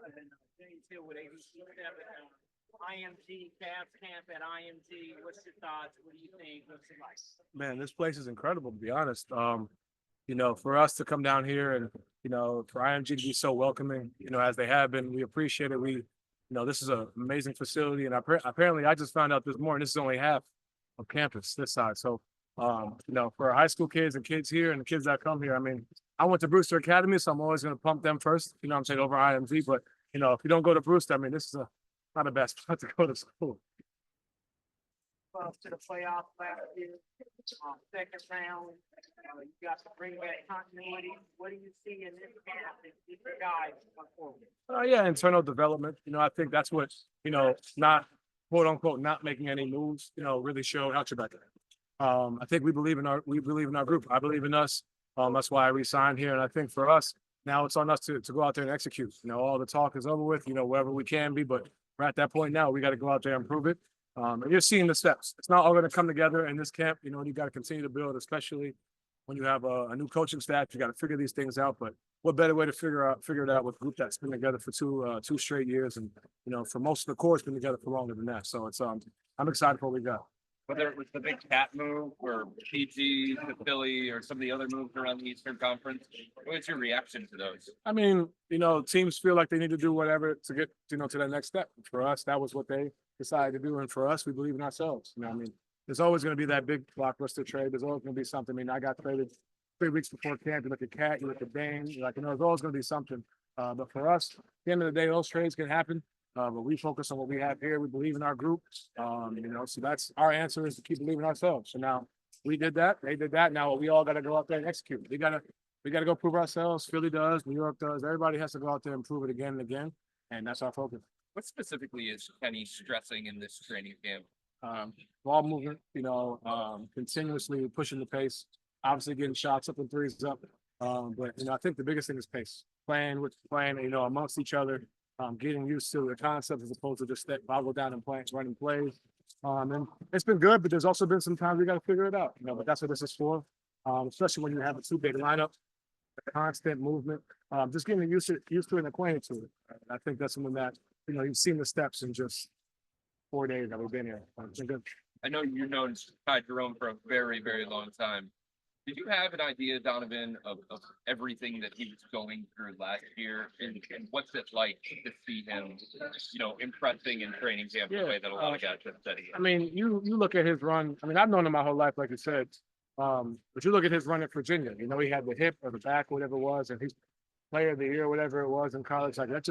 Donovan, James Hill with ABC 7, IMG Cavs camp at IMG. What's your thoughts? What do you think? What's it like? Man, this place is incredible, to be honest. For us to come down here and, for IMG to be so welcoming, as they have been, we appreciate it. This is an amazing facility. And apparently I just found out this morning, this is only half of campus this side. So, for high school kids and kids here and the kids that come here, I mean, I went to Brewster Academy, so I'm always going to pump them first, I'm saying, over IMG. But, if you don't go to Brewster, I mean, this is not the best spot to go to school. Well, to the playoffs last year, second round, you got to bring back continuity. What do you see in this camp that these guys going forward? Yeah, internal development. I think that's what, not quote unquote not making any moves, really showed out your back. I think we believe in our group. I believe in us. That's why I re-signed here. And I think for us, now it's on us to go out there and execute. All the talk is over with, wherever we can be, but we're at that point now. We got to go out there and prove it. And you're seeing the steps. It's not all going to come together in this camp. You got to continue to build, especially when you have a new coaching staff. You got to figure these things out. But what better way to figure it out with a group that's been together for two straight years, and for most of the core, it's been together for longer than that. So it's I'm excited for what we got. Whether it was the big cat move or PG to Philly or some of the other moves around the Eastern Conference, what's your reaction to those? I mean, teams feel like they need to do whatever to get, to that next step. For us, that was what they decided to do. And for us, we believe in ourselves. I mean, there's always going to be that big blockbuster trade. There's always going to be something. I mean, I got traded 3 weeks before camp. You look at Cat, you look at Dane, there's always going to be something. But for us, at the end of the day, those trades can happen. But we focus on what we have here. We believe in our group. So that's our answer, is to keep believing in ourselves. So now we did that. They did that. Now we all got to go out there and execute. We got to go prove ourselves. Philly does. New York does. Everybody has to go out there and prove it again and again. And that's our focus. What specifically is Kenny stressing in this training camp? Ball movement, continuously pushing the pace, obviously getting shots up and threes up. But I think the biggest thing is pace. Playing, amongst each other, getting used to the concept as opposed to just I'll go down and running plays. And it's been good, but there's also been some times we got to figure it out. But that's what this is for. Especially when you have a 2 big lineup, the constant movement, just getting used to it and acquainted to it. I think that's something that you've seen the steps in just 4 days that we've been here. It's been good. I know you've known Ty Jerome for a very, very long time. Did you have an idea, Donovan, of everything that he was going through last year, and what's it like to see him, impressing in training camp the way that a lot of guys have said he is? I mean, you look at his run. I mean, I've known him my whole life, like you said. But you look at his run at Virginia. He had the hip or the back, whatever it was, and he's player of the year, whatever it was in college. Like that,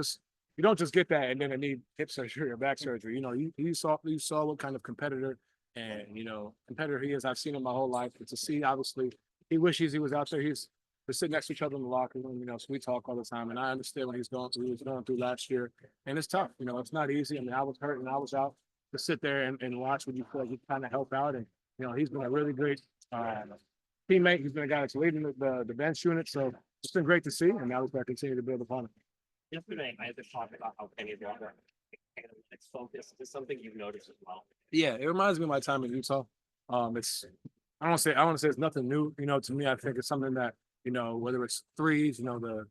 you don't just get that and then need hip surgery or back surgery. You saw what kind of competitor and competitor he is. I've seen him my whole life. But to see, obviously, he wishes he was out there. We're sitting next to each other in the locker room, so we talk all the time. And I understand what he was going through last year. And it's tough. It's not easy. I mean, I was hurt and I was out to sit there and watch when you feel like you kind of help out. And, he's been a really great teammate. He's been a guy that's leading the bench unit. So it's been great to see. And now we're going to continue to build upon it. Yesterday, I had to talk about how Kenny's water it's focused. Is something you've noticed as well? Yeah, it reminds me of my time in Utah. I don't want to say it's nothing new. To me, I think it's something that whether it's threes, the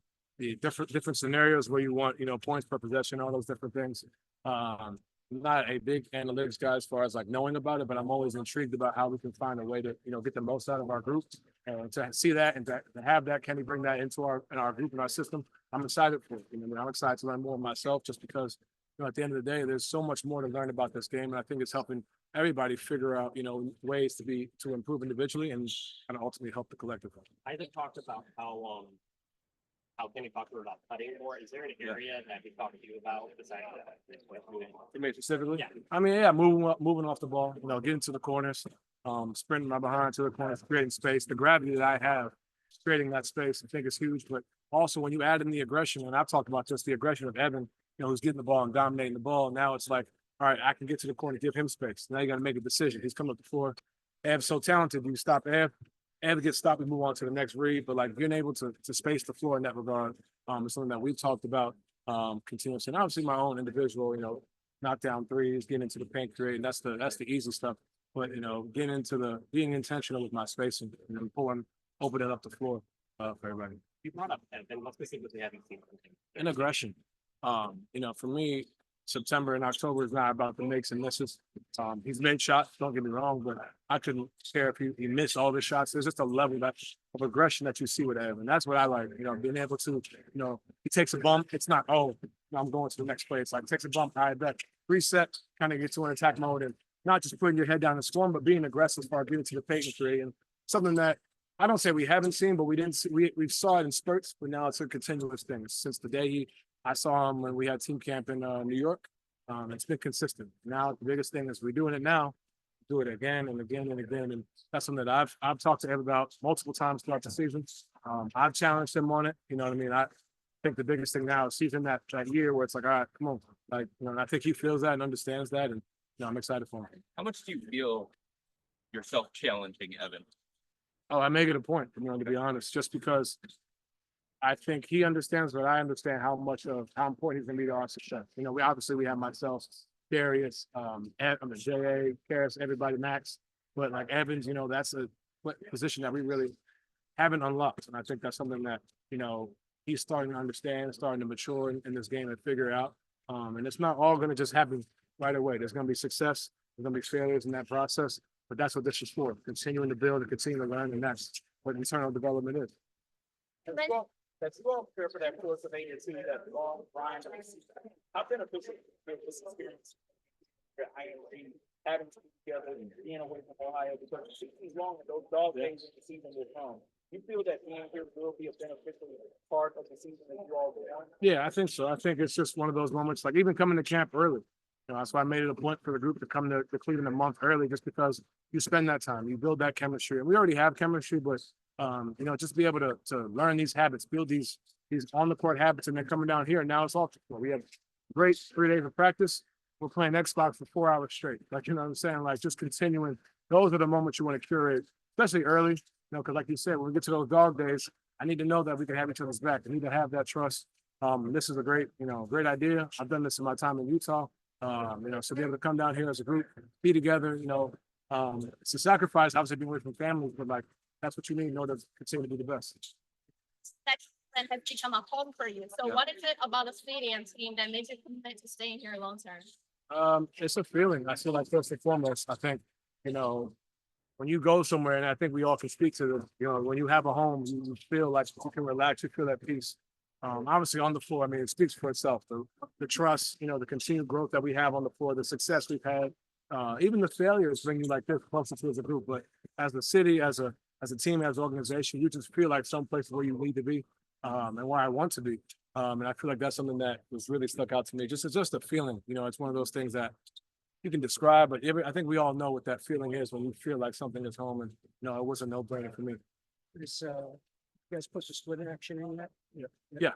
different scenarios where you want points per possession, all those different things. I'm not a big analytics guy as far as like knowing about it, but I'm always intrigued about how we can find a way to get the most out of our group. And to see that and to have that, can we bring that into our group and our system? I'm excited for it. I'm excited to learn more myself, just because at the end of the day, there's so much more to learn about this game, and I think it's helping everybody figure out ways to improve individually and kind of ultimately help the collective. I had talked about how Kenny talked about cutting more. Is there an area that he talked to you about besides that? For me specifically? Yeah. I mean, moving off the ball, getting to the corners, sprinting my behind to the corners, creating space. The gravity that I have, creating that space, I think is huge. But also when you add in the aggression, and I've talked about just the aggression of Evan, who's getting the ball and dominating the ball. Now it's like, all right, I can get to the corner, give him space. Now you got to make a decision. He's coming up the floor. Ev's so talented. Do you stop Ev? Ev gets stopped and move on to the next read. But like being able to space the floor in that regard is something that we've talked about continuously. And obviously my own individual, knock down threes, getting into the paint, creating. That's the easy stuff. But getting into being intentional with my spacing and opening up the floor for everybody. You brought up Evan. What specifically have you seen from him? And aggression. You know, for me, September and October is not about the makes and misses. He's made shots, don't get me wrong, but I couldn't care if he missed all the shots. There's just a level of aggression that you see with Evan. That's what I like, you know, being able to, you know, he takes a bump. It's not, oh, I'm going to the next play. It's like, takes a bump, I bet. Reset, kind of get to an attack mode and not just putting your head down and scoring, but being aggressive as far as getting to the paint and creating something that I don't say we haven't seen, but we didn't see, we saw it in spurts, but now it's a continuous thing. Since the day I saw him when we had team camp in New York, it's been consistent. Now the biggest thing is we're doing it now, do it again and again and again, and that's something that I've talked to him about multiple times throughout the season. I've challenged him on it. You know what I mean? I think the biggest thing now is season that year where it's like, all right, come on, like, you know, and I think he feels that and understands that, and you know, I'm excited for him. How much do you feel yourself challenging Evan? Oh, I make it a point, you know, to be honest, just because I think he understands, but I understand how important he's gonna be to our success. You know, we have myself, Darius, J.A., Karis, everybody, Max, but like Evans, you know, that's a position that we really haven't unlocked, and I think that's something that, you know, he's starting to understand, starting to mature in this game and figure out. And it's not all gonna just happen right away. There's gonna be success, there's gonna be failures in that process, but that's what this is for, continuing to build and continue to learn, and that's what internal development is. As you all prepare for that Pennsylvania team, that long grind of the season, how beneficial is this experience for IMG having to be together and being away from Ohio because the season's long and those dog days of the season will come? You feel that being here will be a beneficial part of the season that you all want? Yeah, I think so. I think it's just one of those moments, like even coming to camp early. You know, that's why I made it a point for the group to come to Cleveland a month early, just because you spend that time, you build that chemistry, and we already have chemistry, but you know, just be able to learn these habits, build these on the court habits, and then coming down here. And now it's all we have great 3 days of practice. We're playing Xbox for 4 hours straight. Like, you know what I'm saying? Like, just continuing. Those are the moments you want to curate, especially early. You know, because like you said, when we get to those dog days, I need to know that we can have each other's back. I need to have that trust. This is a great, you know, great idea. I've done this in my time in Utah. You know, so be able to come down here as a group, be together, you know, it's a sacrifice, obviously being away from families, but like, that's what you need in order to continue to be the best. That has become a home for you. So Yeah. what is it about the stadium team that makes you commit to staying here long term? It's a feeling. I feel like first and foremost, I think, you know, when you go somewhere, and I think we all can speak to this, you know, when you have a home, you feel like you can relax, you feel at peace. Obviously on the floor, I mean, it speaks for itself. The trust, you know, the continued growth that we have on the floor, the success we've had, even the failures bring you like this closer to as a group. But as a city, as a team, as an organization, you just feel like someplace where you need to be, and where I want to be. And I feel like that's something that was really stuck out to me. It's just a feeling, you know, it's one of those things that you can describe, but I think we all know what that feeling is when you feel like something is home, and, you know, it was a no-brainer for me. Is, you guys put the split action in that? Yeah.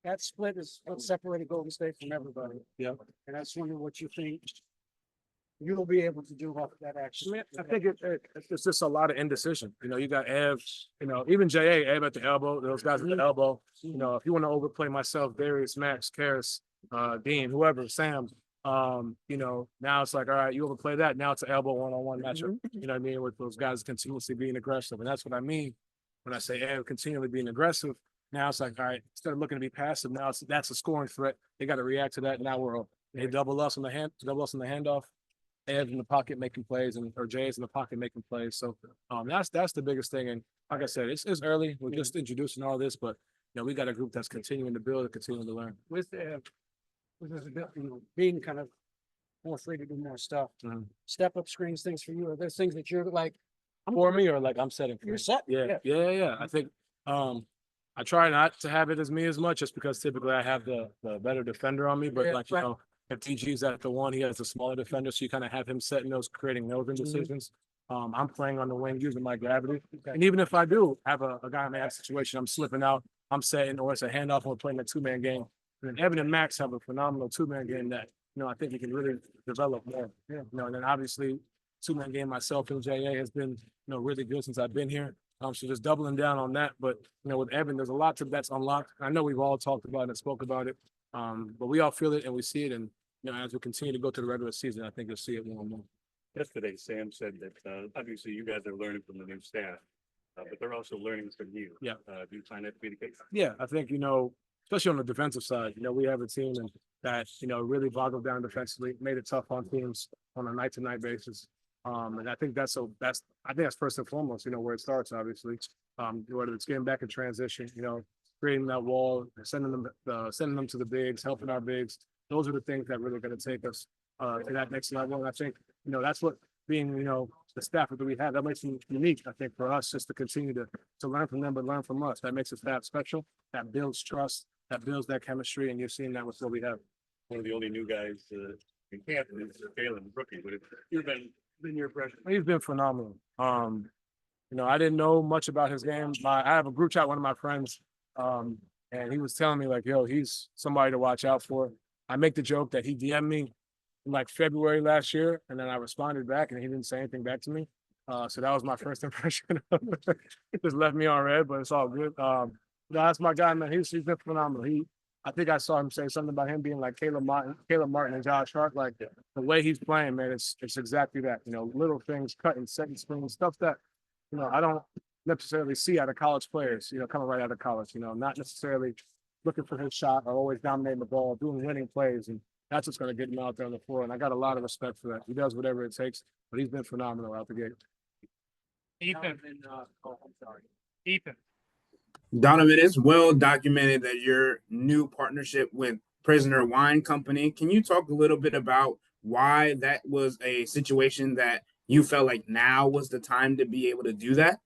That split is what separated Golden State from everybody. Yeah. And I just wonder what you think you'll be able to do off of that action. I think it's just a lot of indecision. You know, you got Ev, you know, even J.A., Ev at the elbow, those guys at the elbow. You know, if you want to overplay myself, Darius, Max, Karis, Dean, whoever, Sam, you know, now it's like, all right, you overplay that. Now it's an elbow one-on-one matchup. You know what I mean? With those guys continuously being aggressive. And that's what I mean when I say Ev continually being aggressive. Now it's like, all right, instead of looking to be passive, now that's a scoring threat. They got to react to that. Now they double us on the handoff. Ev in the pocket making plays, or Jay's in the pocket making plays. So that's the biggest thing. And like I said, it's early. We're just introducing all this, but you know, we got a group that's continuing to build and continuing to learn. With being kind of more free to do more stuff, step up screens, things for you. Are there things that you're like, For me, or like I'm setting for you're me? set? Yeah. I think I try not to have it as me as much, just because typically I have the better defender on me. But Yeah, like, you right. know, if DG's at the one, he has a smaller defender, so you kind of have him setting those, creating those indecisions. I'm playing on the wing using my gravity. Okay. And even if I do have a guy in that situation, I'm slipping out, I'm setting, or it's a handoff, and we're playing a two-man game. And then Evan and Max have a phenomenal two-man game that, you know, I think we can really develop more. Yeah. You know, and then obviously two-man game myself and JA has been, you know, really good since I've been here. So just doubling down on that. But, you know, with Evan, there's a lot that's unlocked. I know we've all talked about it and spoke about it. But we all feel it and we see it. And, you know, as we continue to go to the regular season, I think you'll see it more and more. Yesterday, Sam said that obviously you guys are learning from the new staff, but they're also learning from you. Yeah. Do you find that to be the case? Yeah, I think, you know, especially on the defensive side. You know, we have a team that, you know, really boggled down defensively, made it tough on teams on a night-to-night basis. And I think that's first and foremost, you know, where it starts, obviously. Whether it's getting back in transition, you know, creating that wall, sending them to the bigs, helping our bigs. Those are the things that really going to take us to that next level. And I think, you know, that's what being, you know, the staff that we have, that makes them unique, I think, for us, just to continue to learn from them, but learn from us. That makes us that special. That builds trust. That builds that chemistry. And you're seeing that with what we have. One of the only new guys in camp is Jalen, rookie, but you've been your impression. He's been phenomenal. You know, I didn't know much about his game. I have a group chat, one of my friends, and he was telling me like, yo, he's somebody to watch out for. I make the joke that he DM'd me in like February last year, and then I responded back and he didn't say anything back to me. So that was my first impression. It just left me on red, but it's all good. No, that's my guy, man. He's been phenomenal. I think I saw him say something about him being like Caleb Martin and Josh Hart. Like the way he's playing, man, it's exactly that. You know, little things, cutting, second screen, stuff that, you know, I don't necessarily see out of college players, you know, coming right out of college, you know, not necessarily looking for his shot or always dominating the ball, doing winning plays. And that's what's going to get him out there on the floor. And I got a lot of respect for that. He does whatever it takes, but he's been phenomenal out the gate. Ethan, I'm sorry. Ethan. Donovan, it's well documented that your new partnership with Prisoner Wine Company. Can you talk a little bit about why that was a situation that you felt like now was the time to be able to do that?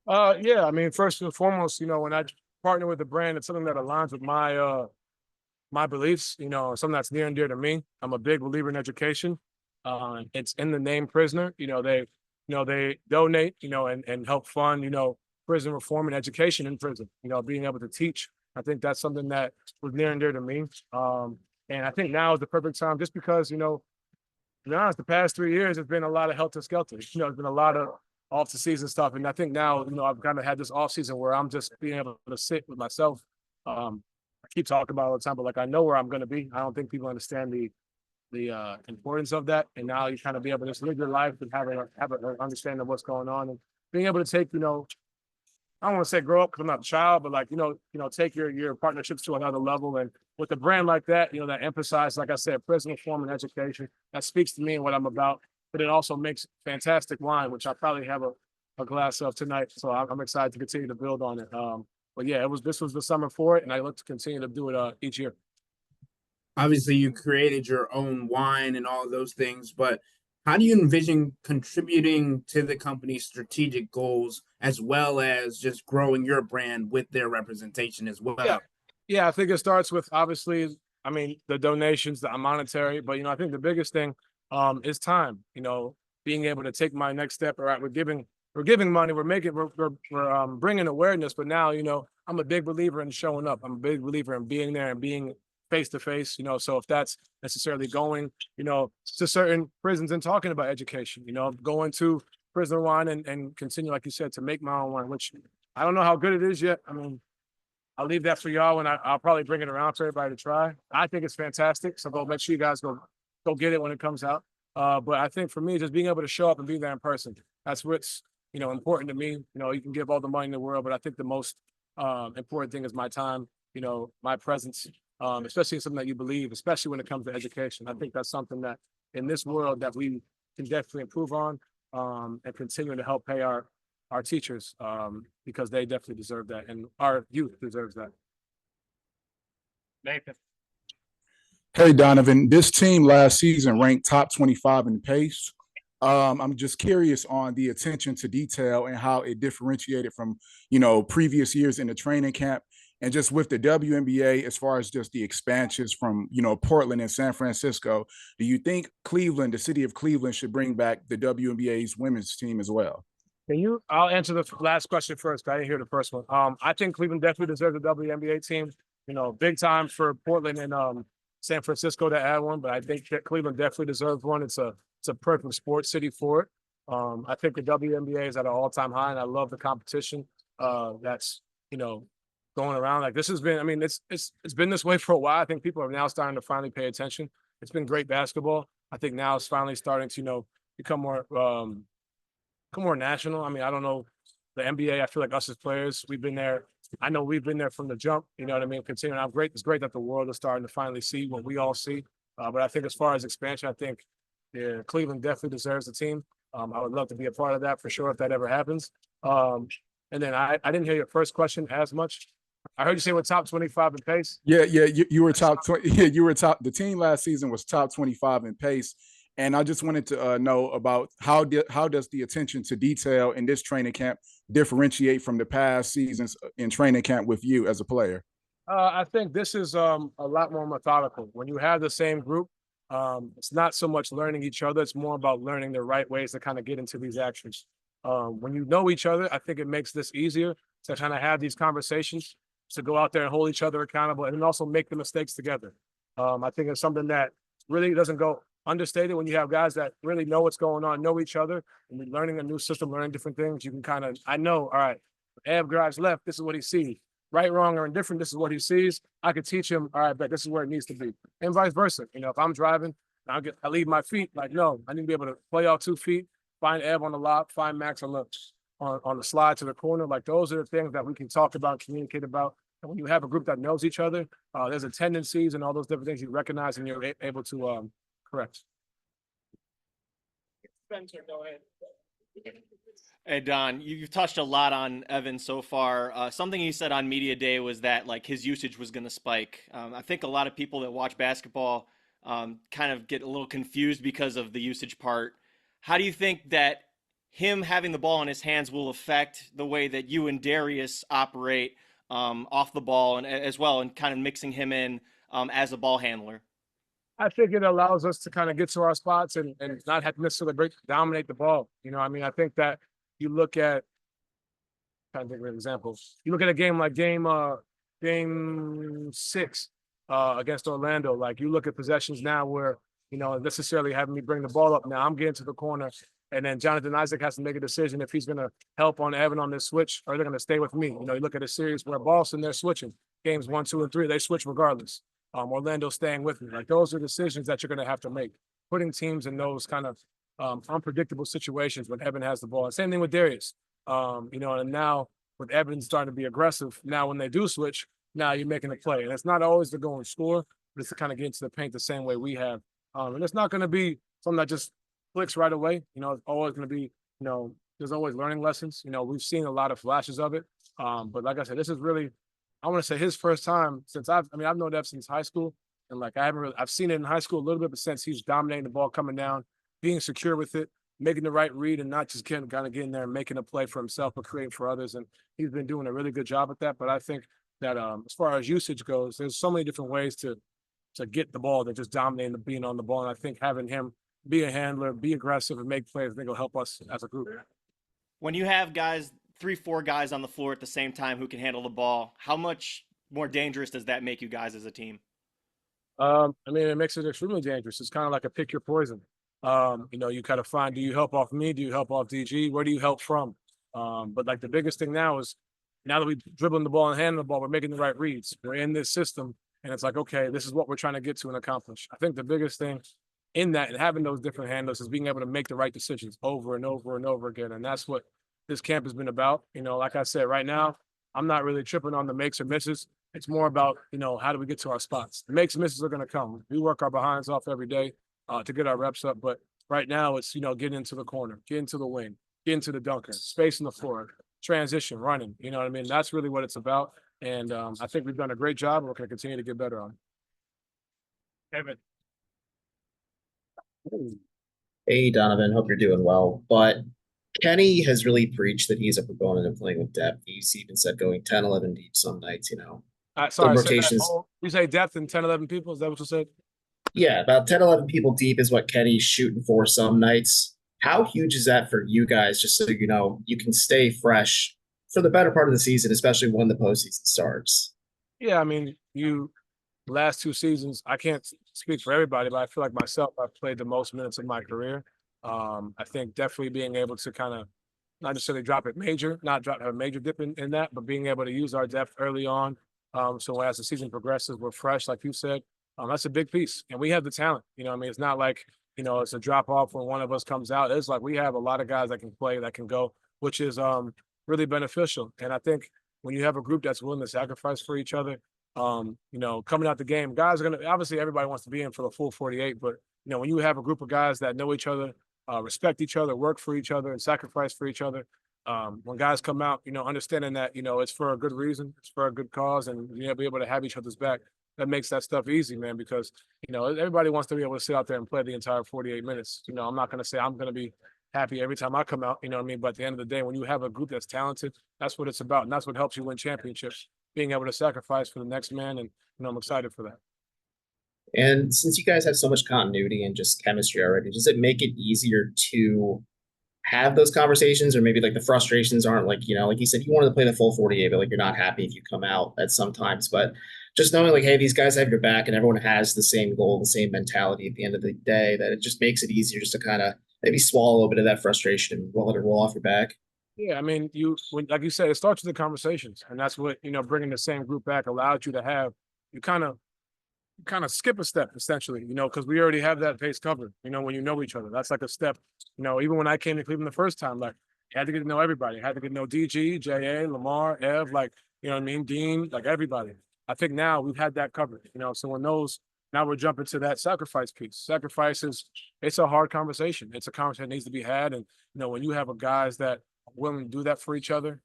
Yeah, I mean, first and foremost, you know, when I partner with the brand, it's something that aligns with my beliefs, you know, something that's near and dear to me. I'm a big believer in education. It's in the name Prisoner. You know, they donate, you know, and help fund, you know, prison reform and education in prison, you know, being able to teach. I think that's something that was near and dear to me. And I think now is the perfect time just because, you know, to be honest, the past 3 years, it's been a lot of helter-skelter. You know, it's been a lot of off-the-season stuff. And I think now, you know, I've kind of had this off-season where I'm just being able to sit with myself. I keep talking about it all the time, but like I know where I'm going to be. I don't think people understand the importance of that. And now you kind of be able to just live your life and have an understanding of what's going on and being able to take, you know, I don't want to say grow up because I'm not a child, but like, you know, take your partnerships to another level. And with a brand like that, you know, that emphasizes, like I said, prison reform and education, that speaks to me and what I'm about. But it also makes fantastic wine, which I probably have a glass of tonight. So I'm excited to continue to build on it. But yeah, this was the summer for it, and I look to continue to do it each year. Obviously, you created your own wine and all those things, but how do you envision contributing to the company's strategic goals as well as just growing your brand with their representation as well? Yeah, I think it starts with obviously, I mean, the donations, the monetary, but you know, I think the biggest thing is time. You know, being able to take my next step. All right, we're giving money, we're bringing awareness, but now, you know, I'm a big believer in showing up. I'm a big believer in being there and being face to face, you know, so if that's necessarily going, you know, to certain prisons and talking about education, you know, going to Prisoner Wine and continue, like you said, to make my own wine, which I don't know how good it is yet. I mean, I'll leave that for y'all and I'll probably bring it around for everybody to try. I think it's fantastic. So go make sure you guys go get it when it comes out. But I think for me, just being able to show up and be there in person, that's what's, you know, important to me. You know, you can give all the money in the world, but I think the most important thing is my time, you know, my presence. Especially something that you believe, especially when it comes to education. I think that's something that in this world that we can definitely improve on and continue to help pay our teachers because they definitely deserve that. And our youth deserves that. Nathan. Hey, Donovan, this team last season ranked top 25 in pace. I'm just curious on the attention to detail and how it differentiated from, you know, previous years in the training camp. And just with the WNBA, as far as just the expansions from, you know, Portland and San Francisco, do you think Cleveland, the city of Cleveland, should bring back the WNBA's women's team as well? I'll answer the last question first. I didn't hear the first one. I think Cleveland definitely deserves a WNBA team. You know, big time for Portland and San Francisco to add one, but I think that Cleveland definitely deserves one. It's a perfect sports city for it. I think the WNBA is at an all-time high, and I love the competition that's, you know, going around. Like this has been, I mean, it's been this way for a while. I think people are now starting to finally pay attention. It's been great basketball. I think now it's finally starting to, you know, become more national. I mean, I don't know, the NBA, I feel like us as players, we've been there I know we've been there from the jump, you know what I mean? Continuing, it's great that the world is starting to finally see what we all see. But I think as far as expansion, I think Cleveland definitely deserves the team. I would love to be a part of that for sure if that ever happens. And then I didn't hear your first question as much. I heard you say we're top 25 in pace. Yeah, you were top 20. Yeah, you were top. The team last season was top 25 in pace, and I just wanted to know about how does the attention to detail in this training camp differentiate from the past seasons in training camp with you as a player? I think this is a lot more methodical. When you have the same group, it's not so much learning each other. It's more about learning the right ways to kind of get into these actions. When you know each other, I think it makes this easier to kind of have these conversations, to go out there and hold each other accountable, and then also make the mistakes together. I think it's something that really doesn't go understated when you have guys that really know what's going on, know each other, and we're learning a new system, learning different things. You can kind of, I know, all right, Ab drives left, this is what he sees. Right, wrong, or indifferent, this is what he sees. I could teach him, all right, but this is where it needs to be. And vice versa. You know, if I'm driving, I leave my feet, like, no, I need to be able to play off 2 feet, find Ab on the lob, find Max on the slide to the corner. Like, those are the things that we can talk about, communicate about. And when you have a group that knows each other, there's a tendencies and all those different things you recognize and you're able to correct. Spencer, go ahead. Hey, Don, you've touched a lot on Evan so far. Something he said on media day was that like his usage was going to spike. I think a lot of people that watch basketball kind of get a little confused because of the usage part. How do you think that him having the ball in his hands will affect the way that you and Darius operate off the ball and as well, and kind of mixing him in as a ball handler? I think it allows us to kind of get to our spots and not have to necessarily dominate the ball. You know, I mean, I think that you look at, trying to think of an example. You look at a game like game 6 against Orlando. Like, you look at possessions now where, you know, necessarily having me bring the ball up. Now I'm getting to the corner, and then Jonathan Isaac has to make a decision if he's going to help on Evan on this switch or they're going to stay with me. You know, you look at a series where Boston, they're switching games 1, 2, and 3. They switch regardless. Orlando staying with me. Like, those are decisions that you're going to have to make. Putting teams in those kind of unpredictable situations when Evan has the ball. And same thing with Darius. You know, and now with Evan starting to be aggressive, now when they do switch, now you're making a play. And it's not always to go and score, but it's to kind of get into the paint the same way we have. And it's not going to be something that just clicks right away. You know, it's always going to be, you know, there's always learning lessons. You know, we've seen a lot of flashes of it. But like I said, this is really, I want to say his first time since I've known Ev since high school. And like, I've seen it in high school a little bit, but since he's dominating the ball coming down, being secure with it, making the right read and not just kind of getting there and making a play for himself, but creating for others. And he's been doing a really good job at that. But I think that as far as usage goes, there's so many different ways to get the ball than just dominating being on the ball. And I think having him be a handler, be aggressive, and make plays, I think will help us as a group. When you have guys, 3-4 guys on the floor at the same time who can handle the ball, how much more dangerous does that make you guys as a team? I mean, it makes it extremely dangerous. It's kind of like a pick your poison. You know, you kind of find, do you help off me? Do you help off DG? Where do you help from? But like the biggest thing now is, now that we're dribbling the ball and handling the ball, we're making the right reads. We're in this system, and it's like, okay, this is what we're trying to get to and accomplish. I think the biggest thing in that and having those different handlers is being able to make the right decisions over and over and over again. And that's what this camp has been about. You know, like I said, right now, I'm not really tripping on the makes or misses. It's more about, you know, how do we get to our spots? The makes and misses are going to come. We work our behinds off every day to get our reps up. But right now it's, you know, getting into the corner, getting to the wing, getting to the dunker, spacing the floor, transition, running. You know what I mean? That's really what it's about. And I think we've done a great job, and we're going to continue to get better on it. Kevin. Hey, Donovan, hope you're doing well. But Kenny has really preached that he's a proponent of playing with depth. He's even said going 10, 11 deep some nights, you know. Sorry, rotations. You say depth and 10, 11 people? Is that what you said? Yeah, about 10, 11 people deep is what Kenny's shooting for some nights. How huge is that for you guys, just so you know, you can stay fresh for the better part of the season, especially when the postseason starts? Yeah, I mean, last 2 seasons, I can't speak for everybody, but I feel like myself, I've played the most minutes of my career. I think definitely being able to kind of not necessarily have a major dip in that, but being able to use our depth early on. So as the season progresses, we're fresh, like you said. That's a big piece. And we have the talent. You know, I mean, it's not like, you know, it's a drop off when one of us comes out. It's like we have a lot of guys that can play, that can go, which is really beneficial. And I think when you have a group that's willing to sacrifice for each other, you know, coming out the game, guys are gonna obviously everybody wants to be in for the full 48, but you know, when you have a group of guys that know each other, respect each other, work for each other, and sacrifice for each other, when guys come out, you know, understanding that, you know, it's for a good reason, it's for a good cause, and you know, be able to have each other's back, that makes that stuff easy, man, because, you know, everybody wants to be able to sit out there and play the entire 48 minutes. You know, I'm not going to say I'm going to be happy every time I come out, you know what I mean? But at the end of the day, when you have a group that's talented, that's what it's about. And that's what helps you win championships, being able to sacrifice for the next man. And, you know, I'm excited for that. And since you guys have so much continuity and just chemistry already, does it make it easier to have those conversations, or maybe like the frustrations aren't like, you know, like you said, you wanted to play the full 48, but like you're not happy if you come out at sometimes, but just knowing like, hey, these guys have your back and everyone has the same goal, the same mentality at the end of the day, that it just makes it easier just to kind of maybe swallow a little bit of that frustration and let it roll off your back. Yeah, I mean, like you said, it starts with the conversations, and that's what, you know, bringing the same group back allowed you to have. You kind of skip a step essentially, you know, because we already have that base covered. You know, when you know each other, that's like a step. You know, even when I came to Cleveland the first time, like you had to get to know everybody. You had to get to know DG, JA, Lamar, Ev, like, you know what I mean, Dean, like everybody. I think now we've had that covered. You know, so when now we're jumping to that sacrifice piece. Sacrifice it's a hard conversation. It's a conversation that needs to be had, and you know, when you have guys that are willing to do that for each other,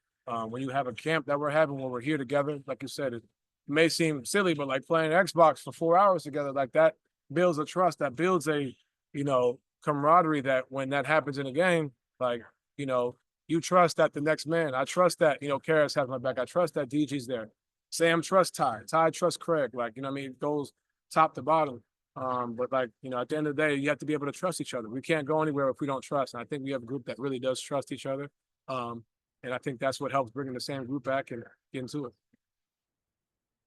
when you have a camp that we're having when we're here together, like you said, it may seem silly, but like playing Xbox for 4 hours together, like that builds a trust, that builds a, you know, camaraderie, that when that happens in a game, like, you know, you trust that the next man, I trust that, you know, Karras has my back. I trust that DG's there. Sam trusts Ty trusts Craig. Like, you know what I mean? It goes top to bottom. But like, you know, at the end of the day, you have to be able to trust each other. We can't go anywhere if we don't trust. And I think we have a group that really does trust each other. And I think that's what helps bringing the same group back and get into it.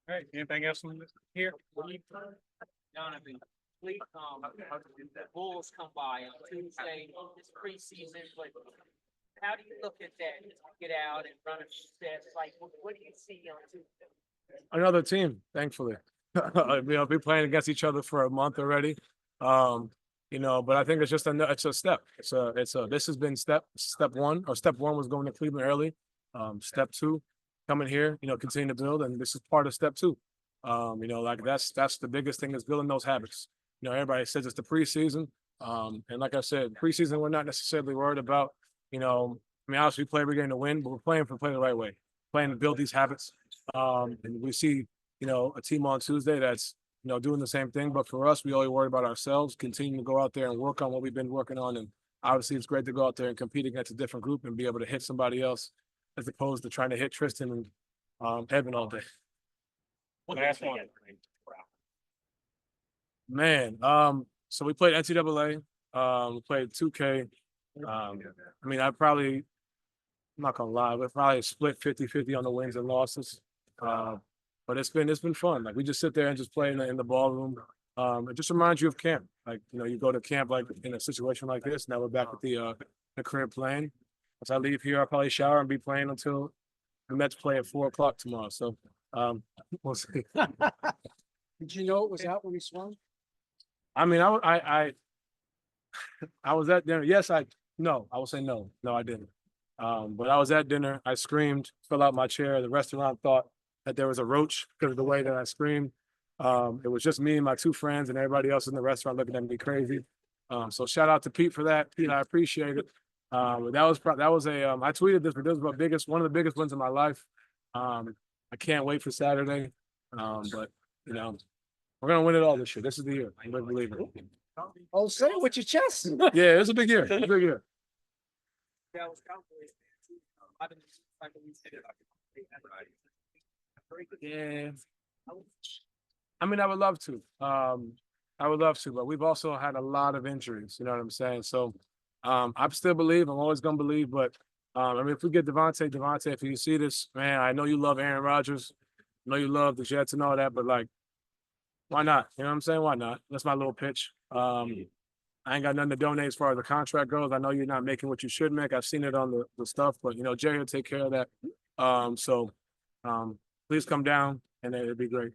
All right, anything else from here? Donovan, please, the Bulls come by on Tuesday, it's preseason, but how do you look at that? Get out and run a few steps, like, what do you see on Tuesday? Another team, thankfully. You know, we've been playing against each other for a month already. You know, but I think it's just it's a step. This has been step one, or step one was going to Cleveland early. Step two, coming here, you know, continue to build, and this is part of step two. You know, like that's the biggest thing, is building those habits. You know, everybody says it's the preseason. And like I said, preseason, we're not necessarily worried about, you know, I mean, obviously we play every game to win, but we're playing to play the right way, playing to build these habits. And we see, you know, a team on Tuesday that's, you know, doing the same thing. But for us, we only worry about ourselves, continue to go out there and work on what we've been working on. And obviously it's great to go out there and compete against a different group and be able to hit somebody else, as opposed to trying to hit Tristan and Evan all day. Last one. Man, so we played NCAA, we played 2K. I mean, I'm not gonna lie, we're probably split 50-50 on the wins and losses. But it's been fun. Like, we just sit there and just play in the ballroom. It just reminds you of camp. Like, you know, you go to camp like in a situation like this. Now we're back at the crib playing. As I leave here, I'll probably shower and be playing until the Mets play at 4:00 tomorrow. So we'll see. Did you know it was out when he swung? I mean, I was at dinner. I will say no. No, I didn't. But I was at dinner. I screamed, fell out my chair. The restaurant thought that there was a roach because of the way that I screamed. It was just me and my two friends, and everybody else in the restaurant looking at me crazy. So shout out to Pete for that. Pete, I appreciate it. I tweeted this, but this was one of the biggest wins of my life. I can't wait for Saturday. But you know, we're gonna win it all this year. This is the year. I'm gonna believe it. Oh, say it with your chest. Yeah, it's a big year. It's a big year. Yeah. I mean, I would love to. But we've also had a lot of injuries. You know what I'm saying? So, I still believe. I'm always gonna believe. But I mean, if we get Davante, if you see this, man, I know you love Aaron Rodgers. I know you love the Jets and all that, but like, why not? You know what I'm saying? Why not? That's my little pitch. I ain't got nothing to donate as far as the contract goes. I know you're not making what you should make. I've seen it on the stuff, but you know, Jerry will take care of that. So please come down, and it'd be great.